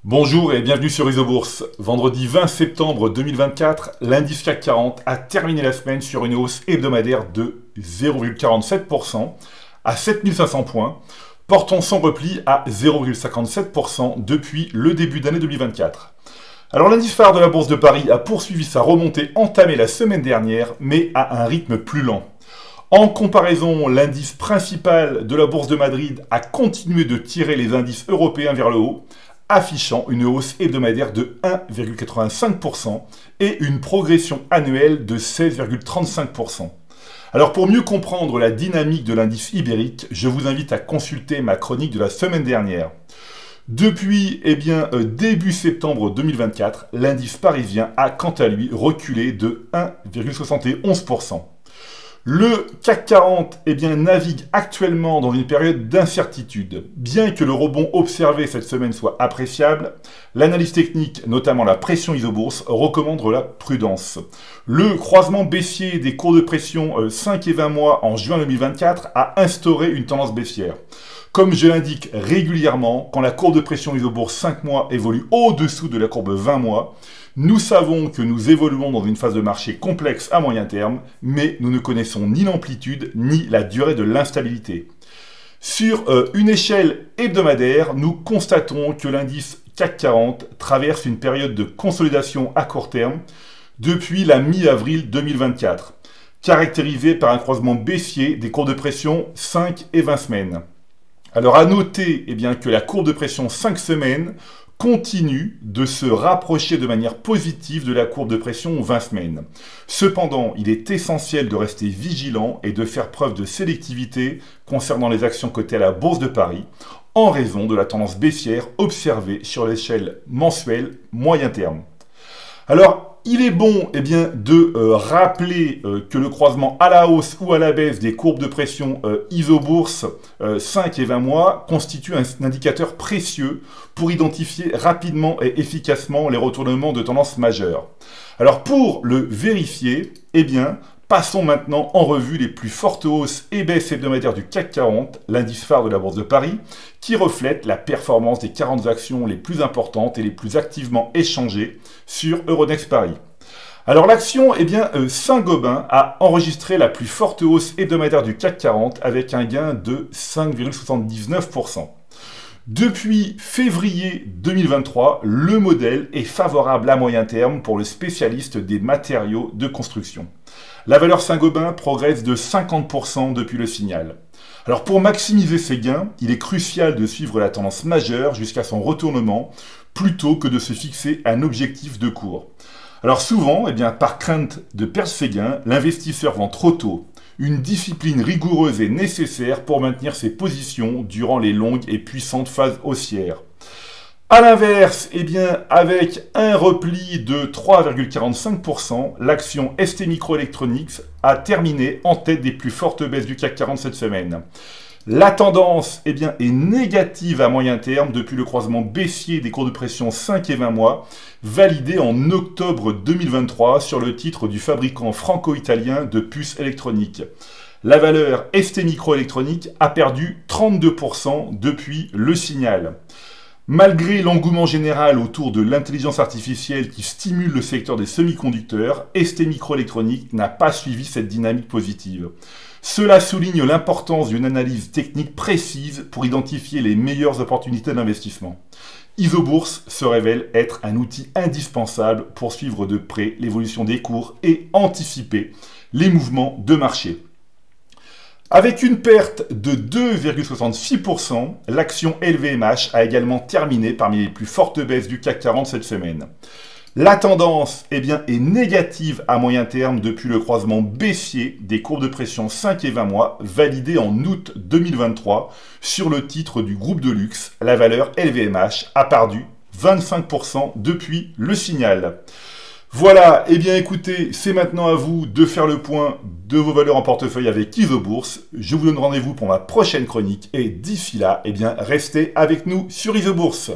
Bonjour et bienvenue sur Isobourse. Vendredi 20 septembre 2024, l'indice CAC 40 a terminé la semaine sur une hausse hebdomadaire de 0,47% à 7500 points, portant son repli à 0,57% depuis le début d'année 2024. Alors l'indice phare de la Bourse de Paris a poursuivi sa remontée entamée la semaine dernière, mais à un rythme plus lent. En comparaison, l'indice principal de la Bourse de Madrid a continué de tirer les indices européens vers le haut, affichant une hausse hebdomadaire de 1,85% et une progression annuelle de 16,35%. Alors pour mieux comprendre la dynamique de l'indice ibérique, je vous invite à consulter ma chronique de la semaine dernière. Depuis début septembre 2024, l'indice parisien a quant à lui reculé de 1,71%. Le CAC 40 navigue actuellement dans une période d'incertitude. Bien que le rebond observé cette semaine soit appréciable, l'analyse technique, notamment la pression isobourse, recommande la prudence. Le croisement baissier des cours de pression 5 et 20 mois en juin 2024 a instauré une tendance baissière. Comme je l'indique régulièrement, quand la courbe de pression isobourse 5 mois évolue au-dessous de la courbe 20 mois, nous savons que nous évoluons dans une phase de marché complexe à moyen terme, mais nous ne connaissons ni l'amplitude ni la durée de l'instabilité. Sur une échelle hebdomadaire, nous constatons que l'indice CAC 40 traverse une période de consolidation à court terme depuis la mi-avril 2024, caractérisée par un croisement baissier des courbes de pression 5 et 20 semaines. Alors à noter que la courbe de pression 5 semaines continue de se rapprocher de manière positive de la courbe de pression 20 semaines. Cependant, il est essentiel de rester vigilant et de faire preuve de sélectivité concernant les actions cotées à la Bourse de Paris en raison de la tendance baissière observée sur l'échelle mensuelle moyen terme. Alors, il est bon de rappeler que le croisement à la hausse ou à la baisse des courbes de pression isobourse 5 et 20 mois constitue un indicateur précieux pour identifier rapidement et efficacement les retournements de tendance majeure. Alors pour le vérifier, passons maintenant en revue les plus fortes hausses et baisses hebdomadaires du CAC 40, l'indice phare de la Bourse de Paris, qui reflète la performance des 40 actions les plus importantes et les plus activement échangées sur Euronext Paris. Alors l'action Saint-Gobain a enregistré la plus forte hausse hebdomadaire du CAC 40 avec un gain de 5,79%. Depuis février 2023, le modèle est favorable à moyen terme pour le spécialiste des matériaux de construction. La valeur Saint-Gobain progresse de 50% depuis le signal. Alors pour maximiser ses gains, il est crucial de suivre la tendance majeure jusqu'à son retournement plutôt que de se fixer un objectif de cours. Alors souvent, par crainte de perdre ses gains, l'investisseur vend trop tôt. Une discipline rigoureuse est nécessaire pour maintenir ses positions durant les longues et puissantes phases haussières. A l'inverse, avec un repli de 3,45%, l'action STMicroelectronics a terminé en tête des plus fortes baisses du CAC 40 cette semaine. La tendance est négative à moyen terme depuis le croisement baissier des cours de pression 5 et 20 mois, validé en octobre 2023 sur le titre du fabricant franco-italien de puces électroniques. La valeur STMicroelectronics a perdu 32% depuis le signal. Malgré l'engouement général autour de l'intelligence artificielle qui stimule le secteur des semi-conducteurs, STMicroelectronics n'a pas suivi cette dynamique positive. Cela souligne l'importance d'une analyse technique précise pour identifier les meilleures opportunités d'investissement. Isobourse se révèle être un outil indispensable pour suivre de près l'évolution des cours et anticiper les mouvements de marché. Avec une perte de 2,66%, l'action LVMH a également terminé parmi les plus fortes baisses du CAC 40 cette semaine. La tendance est négative à moyen terme depuis le croisement baissier des courbes de pression 5 et 20 mois validé en août 2023 sur le titre du groupe de luxe. La valeur LVMH a perdu 25% depuis le signal. Voilà, écoutez, c'est maintenant à vous de faire le point de vos valeurs en portefeuille avec Isobourse. Je vous donne rendez-vous pour ma prochaine chronique et d'ici là, restez avec nous sur Isobourse.